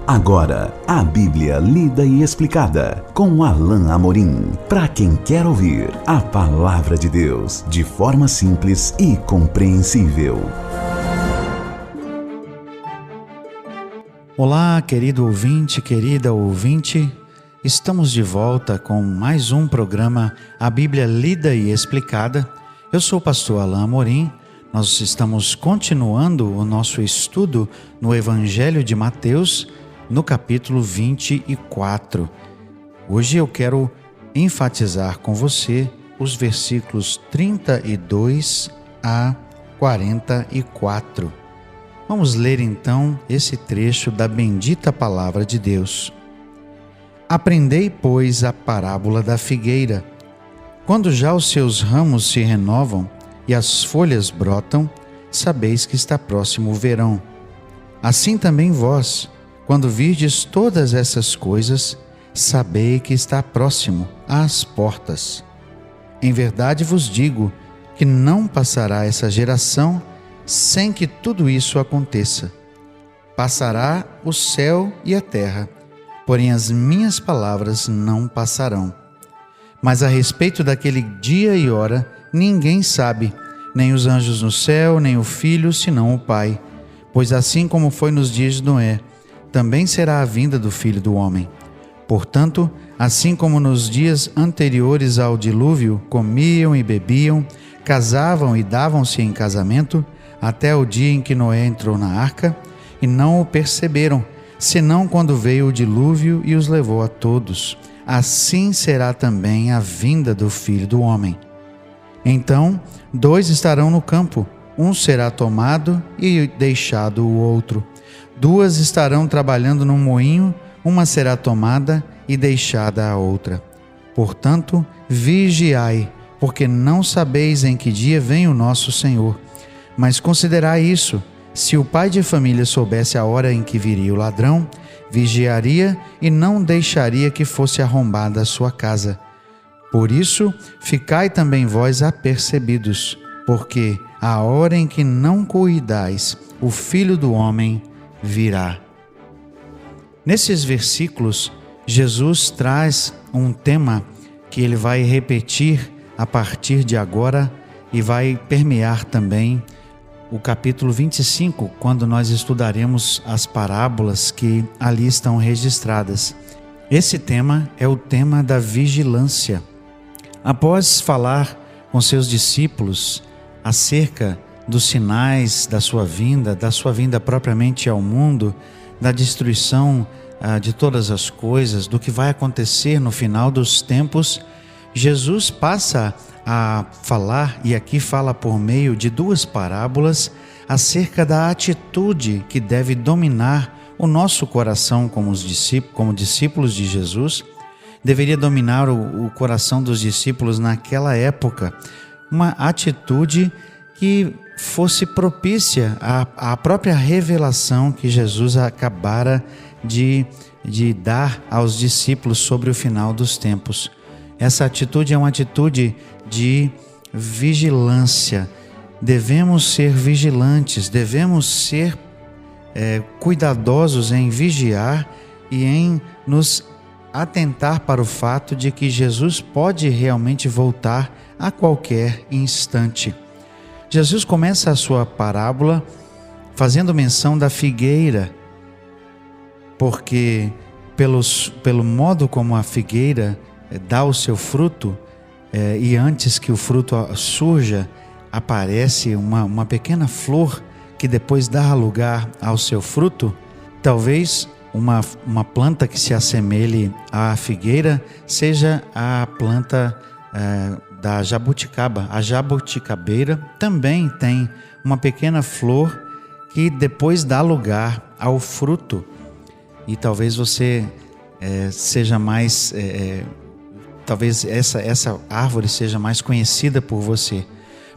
Agora, a Bíblia lida e explicada com Alain Amorim. Para quem quer ouvir a Palavra de Deus de forma simples e compreensível. Olá, querido ouvinte, querida ouvinte. Estamos de volta com mais um programa A Bíblia Lida e Explicada. Eu sou o pastor Alain Amorim. Nós estamos continuando o nosso estudo no Evangelho de Mateus, no capítulo 24. Hoje eu quero enfatizar com você os versículos 32 a 44. Vamos ler então esse trecho da bendita palavra de Deus. Aprendei, pois, a parábola da figueira. Quando já os seus ramos se renovam e as folhas brotam, sabeis que está próximo o verão. Assim também vós, quando virdes todas essas coisas, sabei que está próximo às portas. Em verdade vos digo que não passará essa geração sem que tudo isso aconteça. Passará o céu e a terra, porém as minhas palavras não passarão. Mas a respeito daquele dia e hora, ninguém sabe, nem os anjos no céu, nem o Filho, senão o Pai. Pois assim como foi nos dias de Noé, também será a vinda do Filho do Homem. Portanto, assim como nos dias anteriores ao dilúvio, comiam e bebiam, casavam e davam-se em casamento, até o dia em que Noé entrou na arca, e não o perceberam, senão quando veio o dilúvio e os levou a todos. Assim será também a vinda do Filho do Homem. Então, 2 estarão no campo, um será tomado e deixado o outro. 2 estarão trabalhando no moinho, uma será tomada e deixada a outra. Portanto, vigiai, porque não sabeis em que dia vem o nosso Senhor. Mas considerai isso: se o pai de família soubesse a hora em que viria o ladrão, vigiaria e não deixaria que fosse arrombada a sua casa. Por isso, ficai também vós apercebidos, porque a hora em que não cuidais, o Filho do Homem virá. Nesses versículos, Jesus traz um tema que ele vai repetir a partir de agora e vai permear também o capítulo 25, quando nós estudaremos as parábolas que ali estão registradas. Esse tema é o tema da vigilância. Após falar com seus discípulos acerca dos sinais da sua vinda propriamente ao mundo, da destruição de todas as coisas, do que vai acontecer no final dos tempos, Jesus passa a falar, e aqui fala por meio de 2 parábolas, acerca da atitude que deve dominar o nosso coração como discípulos de Jesus. Deveria dominar o coração dos discípulos naquela época, uma atitude que fosse propícia à própria revelação que Jesus acabara de dar aos discípulos sobre o final dos tempos. Essa atitude é uma atitude de vigilância. Devemos ser vigilantes, devemos ser cuidadosos em vigiar e em nos atentar para o fato de que Jesus pode realmente voltar a qualquer instante. Jesus começa a sua parábola fazendo menção da figueira, porque pelo modo como a figueira dá o seu fruto, e antes que o fruto surja, aparece uma pequena flor que depois dá lugar ao seu fruto. Talvez uma planta que se assemelhe à figueira seja a planta da jabuticaba. A jabuticabeira também tem uma pequena flor que depois dá lugar ao fruto. E talvez você seja mais... talvez essa árvore seja mais conhecida por você.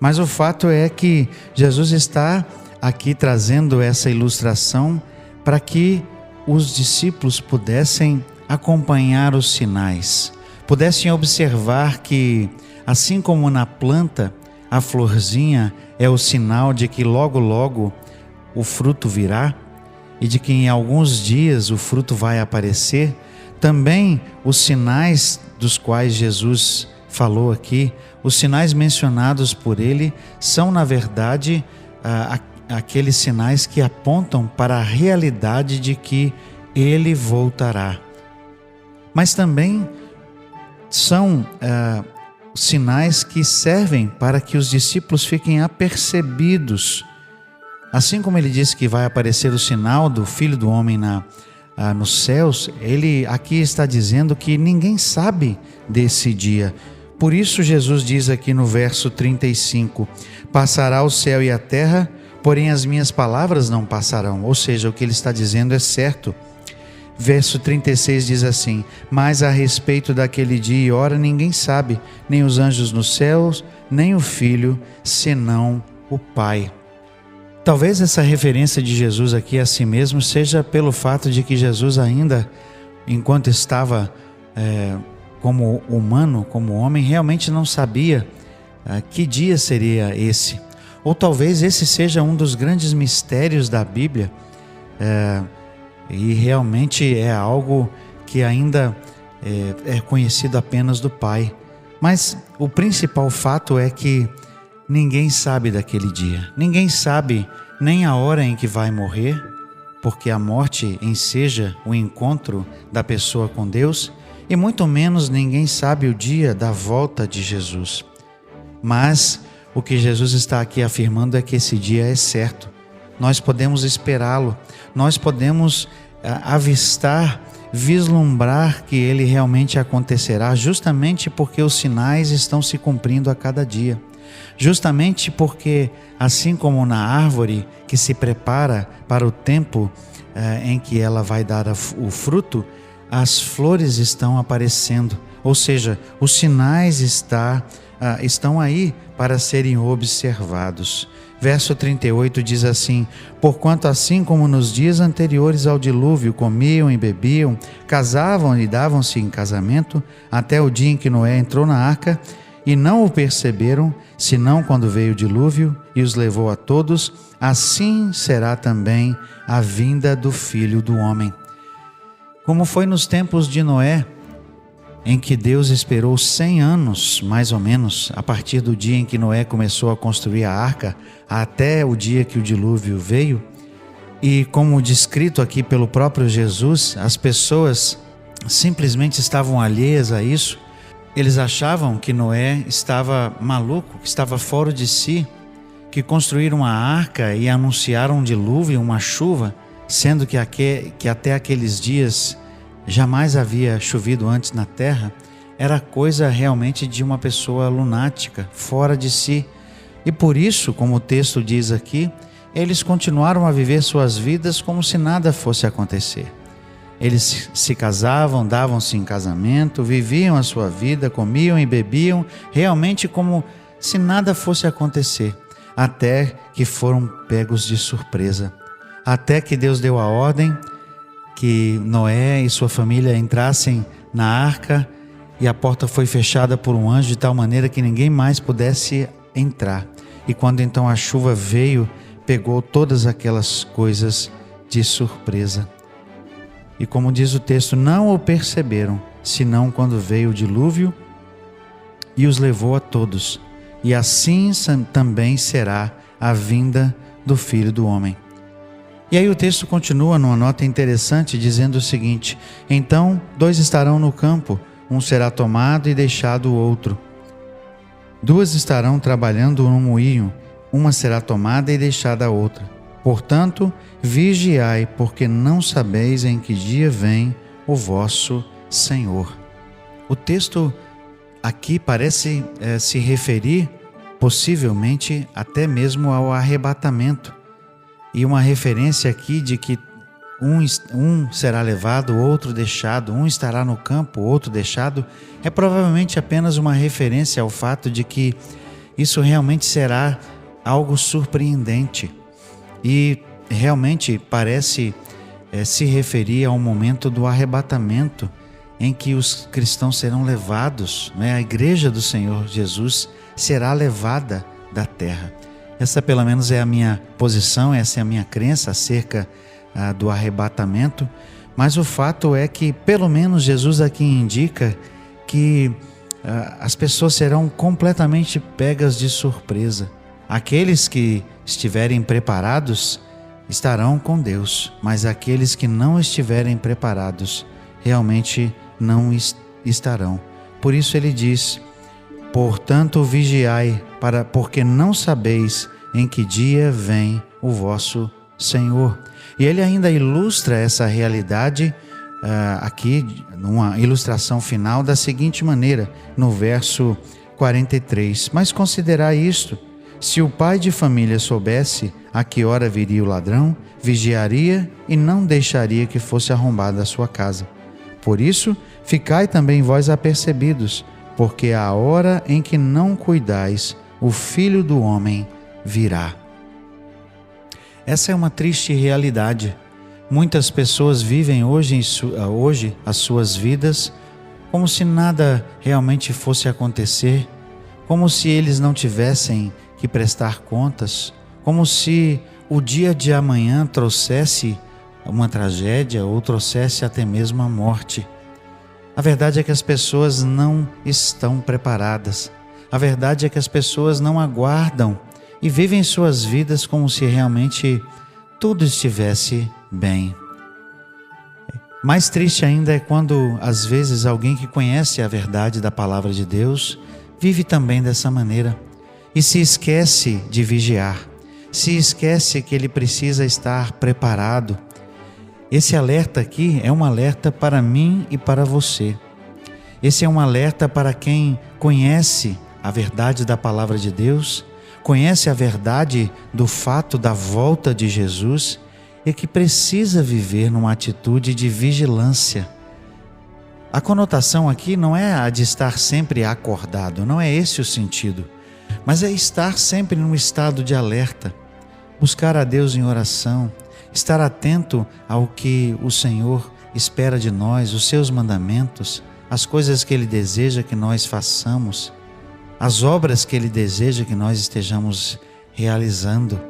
Mas o fato é que Jesus está aqui trazendo essa ilustração para que os discípulos pudessem acompanhar os sinais, pudessem observar que, assim como na planta, a florzinha é o sinal de que logo, logo o fruto virá. e de que em alguns dias o fruto vai aparecer, também os sinais dos quais Jesus falou aqui, os sinais mencionados por ele, são na verdade aqueles sinais que apontam para a realidade de que ele voltará. Mas também são sinais que servem para que os discípulos fiquem apercebidos. Assim como ele disse que vai aparecer o sinal do Filho do Homem nos céus, ele aqui está dizendo que ninguém sabe desse dia. Por isso Jesus diz aqui no verso 35, passará o céu e a terra, porém as minhas palavras não passarão. Ou seja, o que ele está dizendo é certo. Verso 36 diz assim, mas a respeito daquele dia e hora ninguém sabe, nem os anjos nos céus, nem o Filho, senão o Pai. Talvez essa referência de Jesus aqui a si mesmo seja pelo fato de que Jesus ainda, enquanto estava como humano, como homem, realmente não sabia que dia seria esse. Ou talvez esse seja um dos grandes mistérios da Bíblia, e realmente é algo que ainda é conhecido apenas do Pai. Mas o principal fato é que ninguém sabe daquele dia. Ninguém sabe nem a hora em que vai morrer, porque a morte enseja o encontro da pessoa com Deus, e muito menos ninguém sabe o dia da volta de Jesus. Mas o que Jesus está aqui afirmando é que esse dia é certo. Nós podemos esperá-lo, nós podemos avistar, vislumbrar que ele realmente acontecerá, justamente porque os sinais estão se cumprindo a cada dia. Justamente porque, assim como na árvore que se prepara para o tempo em que ela vai dar o fruto, as flores estão aparecendo, ou seja, os sinais estão aí para serem observados. Verso 38 diz assim, porquanto assim como nos dias anteriores ao dilúvio comiam e bebiam, casavam e davam-se em casamento, até o dia em que Noé entrou na arca, e não o perceberam, senão quando veio o dilúvio e os levou a todos, assim será também a vinda do Filho do Homem. Como foi nos tempos de Noé, em que Deus esperou 100 anos, mais ou menos, a partir do dia em que Noé começou a construir a arca, até o dia que o dilúvio veio. E como descrito aqui pelo próprio Jesus, as pessoas simplesmente estavam alheias a isso. Eles achavam que Noé estava maluco, que estava fora de si, que construíram a arca e anunciaram um dilúvio, uma chuva, sendo que até aqueles dias jamais havia chovido antes na terra. Era coisa realmente de uma pessoa lunática, fora de si. E por isso, como o texto diz aqui, eles continuaram a viver suas vidas como se nada fosse acontecer. Eles se casavam, davam-se em casamento, viviam a sua vida, comiam e bebiam, realmente como se nada fosse acontecer, até que foram pegos de surpresa. Até que Deus deu a ordem que Noé e sua família entrassem na arca, e a porta foi fechada por um anjo de tal maneira que ninguém mais pudesse entrar. E quando então a chuva veio, pegou todas aquelas coisas de surpresa. E como diz o texto, não o perceberam, senão quando veio o dilúvio e os levou a todos. E assim também será a vinda do Filho do Homem. E aí o texto continua numa nota interessante, dizendo o seguinte: então 2 estarão no campo, um será tomado e deixado o outro. 2 estarão trabalhando no moinho, uma será tomada e deixada a outra. Portanto, vigiai, porque não sabeis em que dia vem o vosso Senhor. O texto aqui parece se referir possivelmente até mesmo ao arrebatamento. E uma referência aqui de que um será levado, outro deixado, um estará no campo, outro deixado, é provavelmente apenas uma referência ao fato de que isso realmente será algo surpreendente. E realmente parece se referir ao momento do arrebatamento, em que os cristãos serão levados, a igreja do Senhor Jesus será levada da terra. Essa pelo menos é a minha posição, essa é a minha crença acerca do arrebatamento, mas o fato é que, pelo menos, Jesus aqui indica que as pessoas serão completamente pegas de surpresa. Aqueles que estiverem preparados estarão com Deus, mas aqueles que não estiverem preparados realmente não estarão. Por isso ele diz: portanto vigiai, porque não sabeis em que dia vem o vosso Senhor. E ele ainda ilustra essa realidade aqui, numa ilustração final, da seguinte maneira, no verso 43. Mas considerai isto: se o pai de família soubesse a que hora viria o ladrão, vigiaria e não deixaria que fosse arrombada a sua casa. Por isso, ficai também vós apercebidos, porque a hora em que não cuidais, o Filho do Homem virá. Essa é uma triste realidade. Muitas pessoas vivem hoje as suas vidas como se nada realmente fosse acontecer, como se eles não tivessem que prestar contas, como se o dia de amanhã trouxesse uma tragédia ou trouxesse até mesmo a morte. A verdade é que as pessoas não estão preparadas. A verdade é que as pessoas não aguardam e vivem suas vidas como se realmente tudo estivesse bem. Mais triste ainda é quando, às vezes, alguém que conhece a verdade da palavra de Deus vive também dessa maneira e se esquece de vigiar, se esquece que ele precisa estar preparado. Esse alerta aqui é um alerta para mim e para você. Esse é um alerta para quem conhece a verdade da palavra de Deus, conhece a verdade do fato da volta de Jesus e que precisa viver numa atitude de vigilância. A conotação aqui não é a de estar sempre acordado, não é esse o sentido, mas é estar sempre num estado de alerta, buscar a Deus em oração, estar atento ao que o Senhor espera de nós, os seus mandamentos, as coisas que Ele deseja que nós façamos, as obras que Ele deseja que nós estejamos realizando.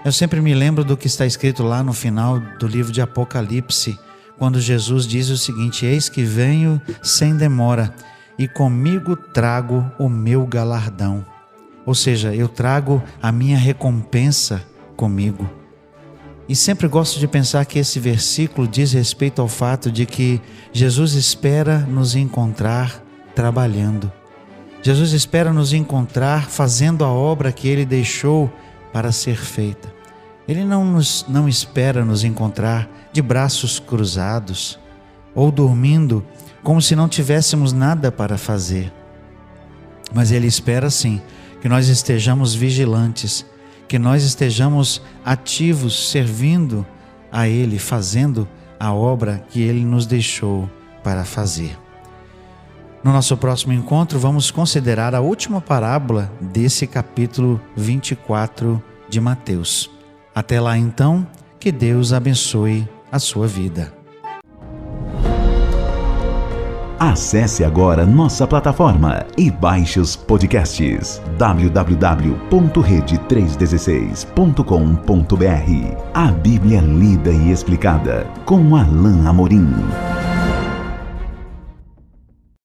Eu sempre me lembro do que está escrito lá no final do livro de Apocalipse, quando Jesus diz o seguinte: eis que venho sem demora e comigo trago o meu galardão. Ou seja, eu trago a minha recompensa comigo. E sempre gosto de pensar que esse versículo diz respeito ao fato de que Jesus espera nos encontrar trabalhando. Jesus espera nos encontrar fazendo a obra que Ele deixou para ser feita. Ele não espera nos encontrar de braços cruzados ou dormindo como se não tivéssemos nada para fazer. Mas Ele espera sim que nós estejamos vigilantes, que nós estejamos ativos, servindo a Ele, fazendo a obra que Ele nos deixou para fazer. No nosso próximo encontro, vamos considerar a última parábola desse capítulo 24 de Mateus. Até lá então, que Deus abençoe a sua vida. Acesse agora nossa plataforma e baixe os podcasts www.rede316.com.br. A Bíblia lida e explicada com Alain Amorim.